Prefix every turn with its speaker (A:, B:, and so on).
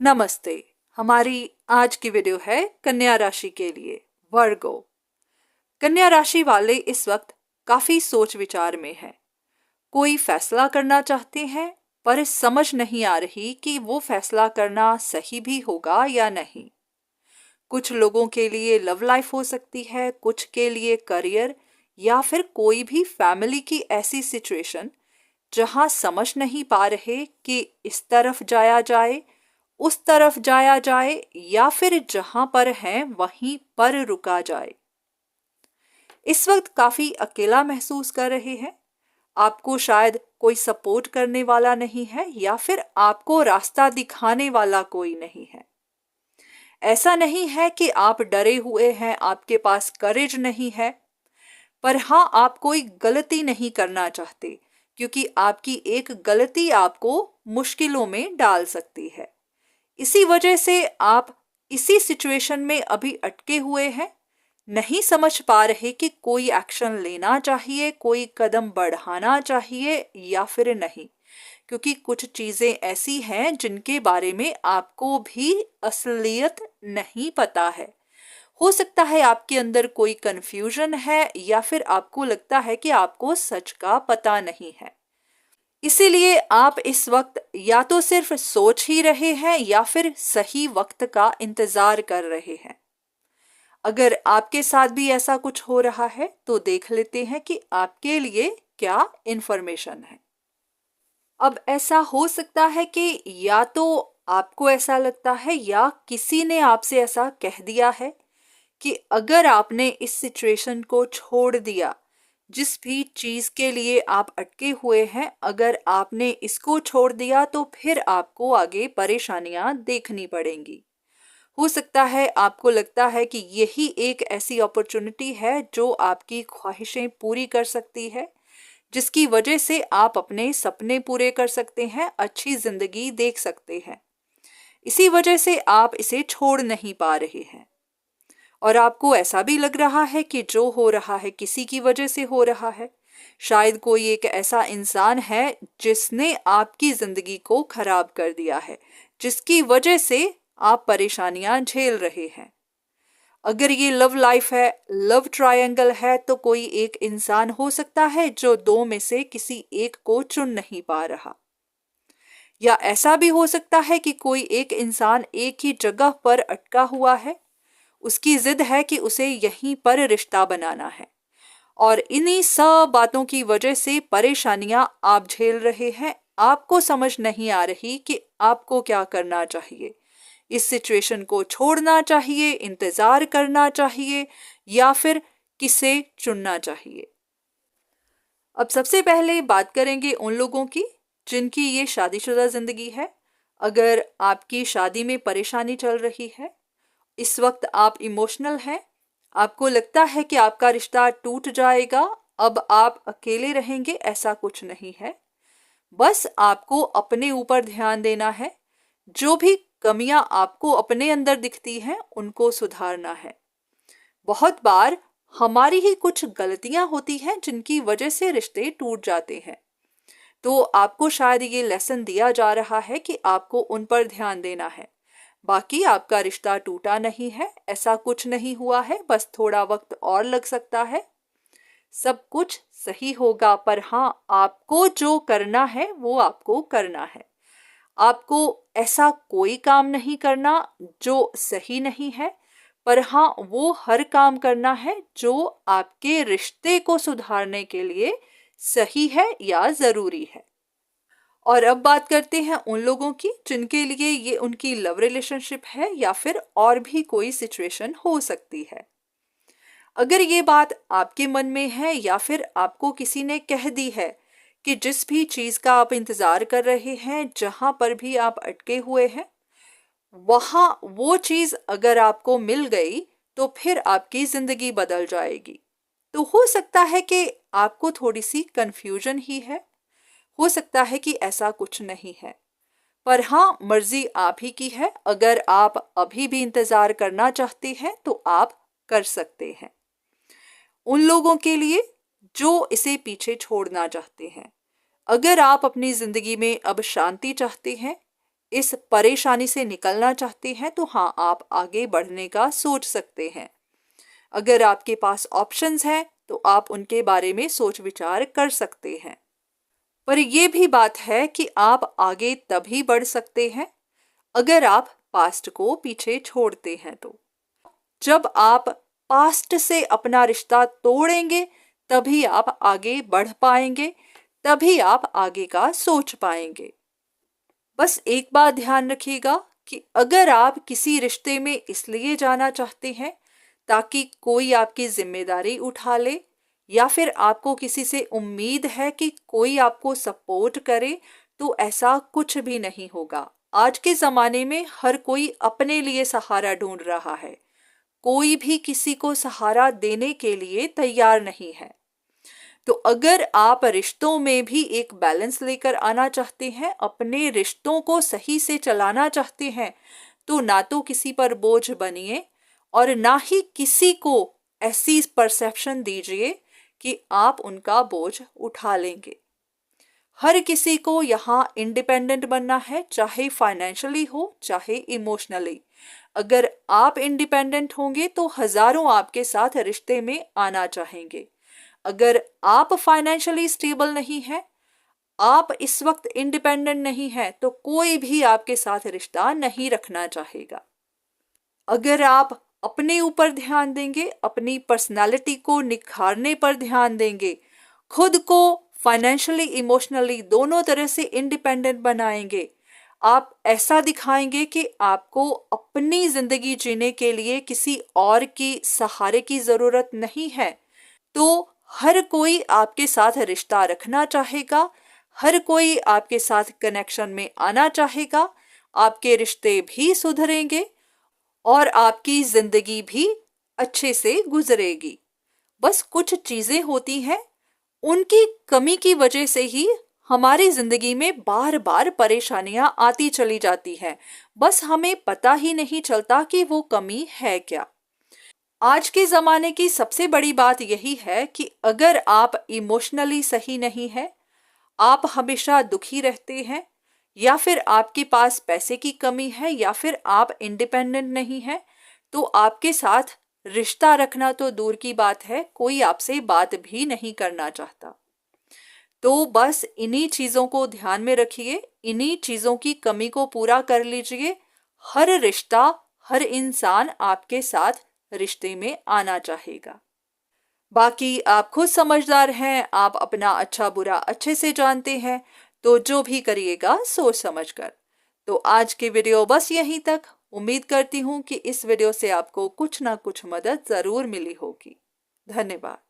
A: नमस्ते। हमारी आज की वीडियो है कन्या राशि के लिए, वर्गो। कन्या राशि वाले इस वक्त काफी सोच विचार में हैं। कोई फैसला करना चाहते हैं पर समझ नहीं आ रही कि वो फैसला करना सही भी होगा या नहीं। कुछ लोगों के लिए लव लाइफ हो सकती है, कुछ के लिए करियर, या फिर कोई भी फैमिली की ऐसी सिचुएशन जहां समझ नहीं पा रहे कि इस तरफ जाया जाए, उस तरफ जाया जाए, या फिर जहां पर हैं वहीं पर रुका जाए। इस वक्त काफी अकेला महसूस कर रहे हैं। आपको शायद कोई सपोर्ट करने वाला नहीं है, या फिर आपको रास्ता दिखाने वाला कोई नहीं है। ऐसा नहीं है कि आप डरे हुए हैं, आपके पास करेज नहीं है, पर हाँ, आप कोई गलती नहीं करना चाहते, क्योंकि आपकी एक गलती आपको मुश्किलों में डाल सकती है। इसी वजह से आप इसी सिचुएशन में अभी अटके हुए हैं, नहीं समझ पा रहे कि कोई एक्शन लेना चाहिए, कोई कदम बढ़ाना चाहिए या फिर नहीं, क्योंकि कुछ चीजें ऐसी हैं जिनके बारे में आपको भी असलियत नहीं पता है। हो सकता है आपके अंदर कोई कंफ्यूजन है, या फिर आपको लगता है कि आपको सच का पता नहीं है। इसीलिए आप इस वक्त या तो सिर्फ सोच ही रहे हैं, या फिर सही वक्त का इंतजार कर रहे हैं। अगर आपके साथ भी ऐसा कुछ हो रहा है तो देख लेते हैं कि आपके लिए क्या इंफॉर्मेशन है। अब ऐसा हो सकता है कि या तो आपको ऐसा लगता है, या किसी ने आपसे ऐसा कह दिया है कि अगर आपने इस सिचुएशन को छोड़ दिया, जिस भी चीज के लिए आप अटके हुए हैं, अगर आपने इसको छोड़ दिया तो फिर आपको आगे परेशानियां देखनी पड़ेंगी। हो सकता है आपको लगता है कि यही एक ऐसी अपॉर्चुनिटी है जो आपकी ख्वाहिशें पूरी कर सकती है, जिसकी वजह से आप अपने सपने पूरे कर सकते हैं, अच्छी जिंदगी देख सकते हैं। इसी वजह से आप इसे छोड़ नहीं पा रहे हैं। और आपको ऐसा भी लग रहा है कि जो हो रहा है किसी की वजह से हो रहा है। शायद कोई एक ऐसा इंसान है जिसने आपकी जिंदगी को खराब कर दिया है, जिसकी वजह से आप परेशानियां झेल रहे हैं। अगर ये लव लाइफ है, लव ट्रायंगल है, तो कोई एक इंसान हो सकता है जो दो में से किसी एक को चुन नहीं पा रहा। या ऐसा भी हो सकता है कि कोई एक इंसान एक ही जगह पर अटका हुआ है, उसकी जिद है कि उसे यहीं पर रिश्ता बनाना है, और इन्हीं सब बातों की वजह से परेशानियां आप झेल रहे हैं। आपको समझ नहीं आ रही कि आपको क्या करना चाहिए। इस सिचुएशन को छोड़ना चाहिए, इंतजार करना चाहिए, या फिर किसे चुनना चाहिए। अब सबसे पहले बात करेंगे उन लोगों की जिनकी ये शादीशुदा जिंदगी है। अगर आपकी शादी में परेशानी चल रही है, इस वक्त आप इमोशनल हैं, आपको लगता है कि आपका रिश्ता टूट जाएगा, अब आप अकेले रहेंगे, ऐसा कुछ नहीं है। बस आपको अपने ऊपर ध्यान देना है। जो भी कमियां आपको अपने अंदर दिखती हैं उनको सुधारना है। बहुत बार हमारी ही कुछ गलतियां होती हैं जिनकी वजह से रिश्ते टूट जाते हैं। तो आपको शायद ये लेसन दिया जा रहा है कि आपको उन पर ध्यान देना है। बाकी आपका रिश्ता टूटा नहीं है, ऐसा कुछ नहीं हुआ है, बस थोड़ा वक्त और लग सकता है। सब कुछ सही होगा, पर हाँ, आपको जो करना है वो आपको करना है। आपको ऐसा कोई काम नहीं करना जो सही नहीं है, पर हाँ, वो हर काम करना है जो आपके रिश्ते को सुधारने के लिए सही है या जरूरी है। और अब बात करते हैं उन लोगों की जिनके लिए ये उनकी लव रिलेशनशिप है, या फिर और भी कोई सिचुएशन हो सकती है। अगर ये बात आपके मन में है, या फिर आपको किसी ने कह दी है कि जिस भी चीज का आप इंतजार कर रहे हैं, जहां पर भी आप अटके हुए हैं, वहां वो चीज अगर आपको मिल गई तो फिर आपकी जिंदगी बदल जाएगी। तो हो सकता है कि आपको थोड़ी सी कंफ्यूजन ही है, हो सकता है कि ऐसा कुछ नहीं है, पर हाँ, मर्जी आप ही की है। अगर आप अभी भी इंतजार करना चाहते हैं तो आप कर सकते हैं। उन लोगों के लिए जो इसे पीछे छोड़ना चाहते हैं, अगर आप अपनी जिंदगी में अब शांति चाहते हैं, इस परेशानी से निकलना चाहते हैं तो हाँ, आप आगे बढ़ने का सोच सकते हैं। अगर आपके पास ऑप्शंस हैं तो आप उनके बारे में सोच विचार कर सकते हैं। पर यह भी बात है कि आप आगे तभी बढ़ सकते हैं अगर आप पास्ट को पीछे छोड़ते हैं। तो जब आप पास्ट से अपना रिश्ता तोड़ेंगे तभी आप आगे बढ़ पाएंगे, तभी आप आगे का सोच पाएंगे। बस एक बात ध्यान रखिएगा कि अगर आप किसी रिश्ते में इसलिए जाना चाहते हैं ताकि कोई आपकी जिम्मेदारी उठा ले, या फिर आपको किसी से उम्मीद है कि कोई आपको सपोर्ट करे, तो ऐसा कुछ भी नहीं होगा। आज के ज़माने में हर कोई अपने लिए सहारा ढूंढ रहा है, कोई भी किसी को सहारा देने के लिए तैयार नहीं है। तो अगर आप रिश्तों में भी एक बैलेंस लेकर आना चाहते हैं, अपने रिश्तों को सही से चलाना चाहते हैं, तो ना तो किसी पर बोझ बनिए और ना ही किसी को ऐसी परसेप्शन दीजिए कि आप उनका बोझ उठा लेंगे। हर किसी को यहाँ इंडिपेंडेंट बनना है, चाहे फाइनेंशियली हो चाहे इमोशनली। अगर आप इंडिपेंडेंट होंगे तो हजारों आपके साथ रिश्ते में आना चाहेंगे। अगर आप फाइनेंशियली स्टेबल नहीं हैं, आप इस वक्त इंडिपेंडेंट नहीं हैं, तो कोई भी आपके साथ रिश्ता नहीं रखना चाहेगा। अगर आप अपने ऊपर ध्यान देंगे, अपनी पर्सनालिटी को निखारने पर ध्यान देंगे, खुद को फाइनेंशियली इमोशनली दोनों तरह से इंडिपेंडेंट बनाएंगे, आप ऐसा दिखाएंगे कि आपको अपनी जिंदगी जीने के लिए किसी और की सहारे की जरूरत नहीं है, तो हर कोई आपके साथ रिश्ता रखना चाहेगा, हर कोई आपके साथ कनेक्शन में आना चाहेगा, आपके रिश्ते भी सुधरेंगे और आपकी जिंदगी भी अच्छे से गुजरेगी। बस कुछ चीजें होती हैं, उनकी कमी की वजह से ही हमारी जिंदगी में बार बार परेशानियां आती चली जाती हैं। बस हमें पता ही नहीं चलता कि वो कमी है क्या। आज के ज़माने की सबसे बड़ी बात यही है कि अगर आप इमोशनली सही नहीं है, आप हमेशा दुखी रहते हैं, या फिर आपके पास पैसे की कमी है, या फिर आप इंडिपेंडेंट नहीं हैं, तो आपके साथ रिश्ता रखना तो दूर की बात है, कोई आपसे बात भी नहीं करना चाहता। तो बस इन्हीं चीज़ों को ध्यान में रखिए, इन्हीं चीज़ों की कमी को पूरा कर लीजिए। हर रिश्ता, हर इंसान आपके साथ रिश्ते में आना चाहेगा। बाकी आप खुद समझदार हैं, आप अपना अच्छा बुरा अच्छे से जानते हैं, तो जो भी करिएगा सोच समझकर। तो आज की वीडियो बस यहीं तक। उम्मीद करती हूँ कि इस वीडियो से आपको कुछ ना कुछ मदद ज़रूर मिली होगी। धन्यवाद।